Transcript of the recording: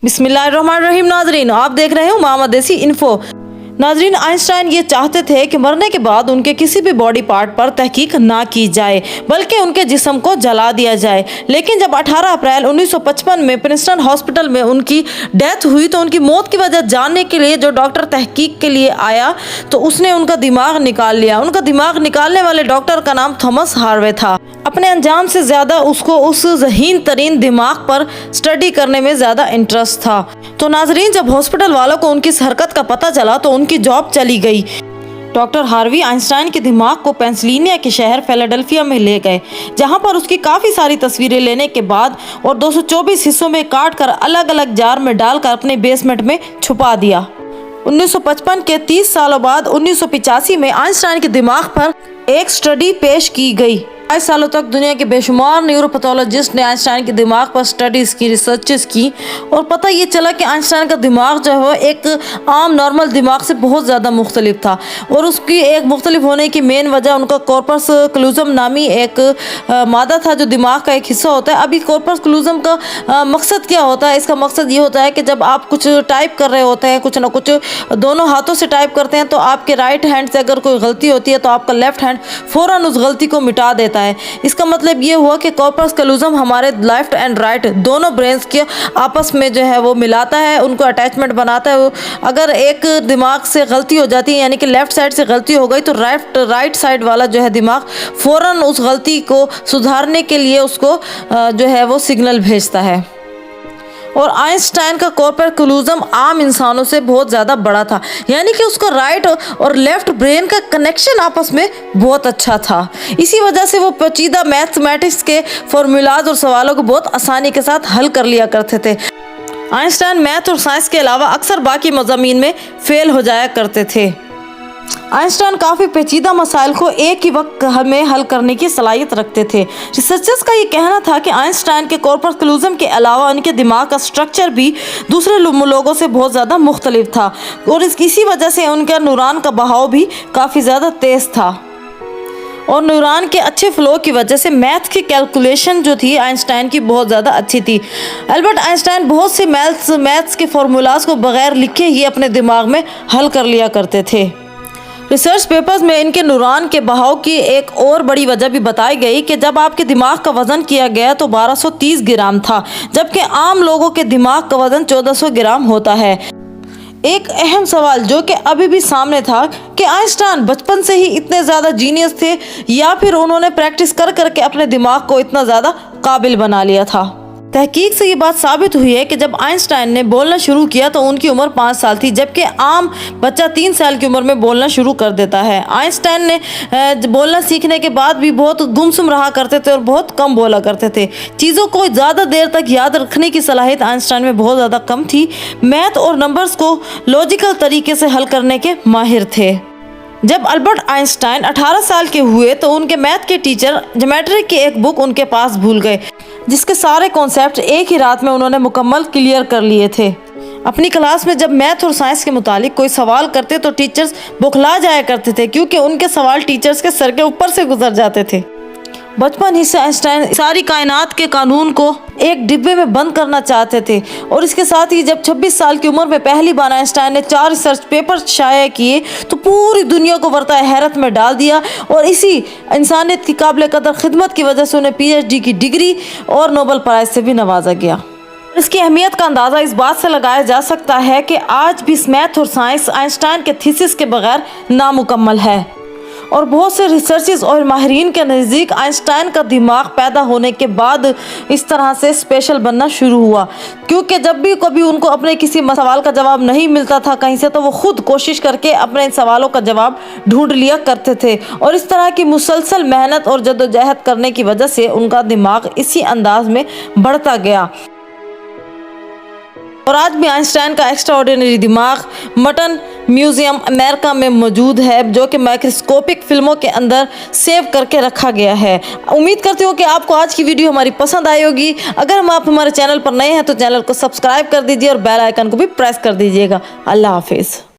बिस्मिल्लाहिर्रहमानिर्रहीम। नाजरीन, आप देख रहे हो मामा देसी इन्फो। नाजरीन, आइंस्टाइन ये चाहते थे कि मरने के बाद उनके किसी भी बॉडी पार्ट पर तहकीक ना की जाए बल्कि उनके जिस्म को जला दिया जाए। लेकिन जब 18 अप्रैल 1955 में प्रिंसटन हॉस्पिटल में उनकी डेथ हुई तो उनकी मौत की वजह जानने के लिए जो डॉक्टर तहकीक के लिए आया तो उसने उनका दिमाग निकाल लिया। उनका दिमाग निकालने वाले डॉक्टर का नाम थॉमस हार्वे था। अपने अंजाम से ज़्यादा उसको उस ज़हीन तरीन दिमाग पर स्टडी करने में ज़्यादा इंटरेस्ट था। तो नाजरीन, जब हॉस्पिटल वालों को उनकी इस हरकत का पता चला तो उनकी जॉब चली गई। डॉक्टर हार्वी आइंस्टाइन के दिमाग को पेंसिल्वेनिया के शहर फिलाडेल्फिया में ले गए, जहां पर उसकी काफ़ी सारी तस्वीरें लेने के बाद और 224 हिस्सों में काट कर अलग अलग जार में डालकर अपने बेसमेंट में छुपा दिया। 1955 के 30 सालों बाद 1985 में आइंस्टाइन के दिमाग पर एक स्टडी पेश की गई। 22 सालों तक दुनिया के बेशुमार न्यूरोपैथोलॉजिस्ट ने आइंस्टाइन के दिमाग पर स्टडीज की, रिसर्चेस की और पता ये चला कि आइंस्टाइन का दिमाग जो है वो एक आम नॉर्मल दिमाग से बहुत ज़्यादा मुख्तलिफ था। और उसकी एक मुख्तलिफ होने की मेन वजह उनका कॉर्पस क्लूजम नामी एक मादा था जो दिमाग का एक हिस्सा होता है। अभी कॉर्पस क्लूजम का मकसद क्या होता है? इसका मकसद ये होता है कि जब आप कुछ टाइप कर रहे होते हैं, कुछ ना कुछ दोनों हाथों से टाइप करते हैं, तो आपके राइट हैंड से अगर कोई गलती होती है तो आपका लेफ्ट हैंड फ़ौरन उस गलती को मिटा देता है। इसका मतलब ये हुआ कि कॉर्पस कैलोज़म हमारे लेफ्ट एंड राइट दोनों ब्रेन्स के आपस में जो है वो मिलाता है, उनको अटैचमेंट बनाता है। अगर एक दिमाग से गलती हो जाती है, यानी कि लेफ्ट साइड से गलती हो गई, तो राइट साइड वाला जो है दिमाग फ़ौरन उस गलती को सुधारने के लिए उसको जो है वो सिग्नल भेजता है। और आइंस्टाइन का कॉर्पस कैलोज़म आम इंसानों से बहुत ज़्यादा बड़ा था, यानी कि उसका राइट और लेफ्ट ब्रेन का कनेक्शन आपस में बहुत अच्छा था। इसी वजह से वो पेचीदा मैथमेटिक्स के फॉर्मूलाज और सवालों को बहुत आसानी के साथ हल कर लिया करते थे। आइंस्टाइन मैथ और साइंस के अलावा अक्सर बाकी मज़ामीन में फेल हो जाया करते थे। आइंस्टाइन काफ़ी पेचीदा मसाइल को एक ही वक्त में हल करने की सलाहियत रखते थे। रिसर्चर्स का ये कहना था कि आइंस्टाइन के कॉर्पस कैलोज़म के अलावा उनके दिमाग का स्ट्रक्चर भी दूसरे लोगों से बहुत ज़्यादा मुख्तलिफ था और इसी वजह से उनका न्यूरॉन का बहाव भी काफ़ी ज़्यादा तेज़ था। और न्यूरॉन के अच्छे फ्लो की वजह से मैथ की कैलकुलेशन जो थी आइंस्टाइन की बहुत ज़्यादा अच्छी थी। अल्बर्ट आइंस्टाइन बहुत से मैथ्स के फार्मूलाज को बगैर लिखे ही अपने दिमाग में हल कर लिया करते थे। रिसर्च पेपर्स में इनके न्यूरॉन के बहाव की एक और बड़ी वजह भी बताई गई कि जब आपके दिमाग का वज़न किया गया तो 1230 ग्राम था, जबकि आम लोगों के दिमाग का वज़न 1400 ग्राम होता है। एक अहम सवाल जो कि अभी भी सामने था कि आइंस्टाइन बचपन से ही इतने ज़्यादा जीनियस थे या फिर उन्होंने प्रैक्टिस कर करके अपने दिमाग को इतना ज़्यादा काबिल बना लिया था। तहकीक से ये बात साबित हुई है कि जब आइंस्टाइन ने बोलना शुरू किया तो उनकी उम्र 5 साल थी, जबकि आम बच्चा 3 साल की उम्र में बोलना शुरू कर देता है। आइंस्टाइन ने बोलना सीखने के बाद भी बहुत गुमसुम रहा करते थे और बहुत कम बोला करते थे। चीज़ों को ज़्यादा देर तक याद रखने की सलाहियत आइंस्टाइन में बहुत ज़्यादा कम थी। मैथ और नंबर्स को लॉजिकल तरीके से हल करने के माहिर थे। जब अल्बर्ट आइंस्टाइन 18 साल के हुए तो उनके मैथ के टीचर ज्योमेट्री की एक बुक उनके पास भूल गए, जिसके सारे कॉन्सेप्ट एक ही रात में उन्होंने मुकम्मल क्लियर कर लिए थे। अपनी क्लास में जब मैथ और साइंस के मुतालिक कोई सवाल करते तो टीचर्स बौखला जाया करते थे, क्योंकि उनके सवाल टीचर्स के सर के ऊपर से गुजर जाते थे। बचपन ही से आइंस्टाइन सारी कायनात के कानून को एक डिब्बे में बंद करना चाहते थे और इसके साथ ही जब 26 साल की उम्र में पहली बार आइंस्टाइन ने 4 रिसर्च पेपर शाया किए तो पूरी दुनिया को वर्ता हैरत में डाल दिया और इसी इंसानियत की काबिल कदर खिदमत की वजह से उन्हें PhD की डिग्री और नोबेल प्राइज़ से भी नवाजा गया। इसकी अहमियत का अंदाज़ा इस बात से लगाया जा सकता है कि आज भी मैथ और साइंस आइंस्टाइन के थीसिस के बगैर नामुकम्मल है और बहुत से रिसर्चर्स और माहिरीन के नज़दीक आइंस्टाइन का दिमाग पैदा होने के बाद इस तरह से स्पेशल बनना शुरू हुआ, क्योंकि जब भी कभी उनको अपने किसी सवाल का जवाब नहीं मिलता था कहीं से तो वो खुद कोशिश करके अपने इन सवालों का जवाब ढूंढ लिया करते थे और इस तरह की मुसलसल मेहनत और जद्दोजहद करने की वजह से उनका दिमाग इसी अंदाज में बढ़ता गया। और आज भी आइंस्टाइन का एक्स्ट्राऑर्डिनरी दिमाग मटन म्यूजियम अमेरिका में मौजूद है, जो कि माइक्रोस्कोपिक फिल्मों के अंदर सेव करके रखा गया है। उम्मीद करती हूँ कि आपको आज की वीडियो हमारी पसंद आई होगी। अगर आप हमारे चैनल पर नए हैं तो चैनल को सब्सक्राइब कर दीजिए और बेल आइकन को भी प्रेस कर दीजिएगा। अल्लाह हाफिज़।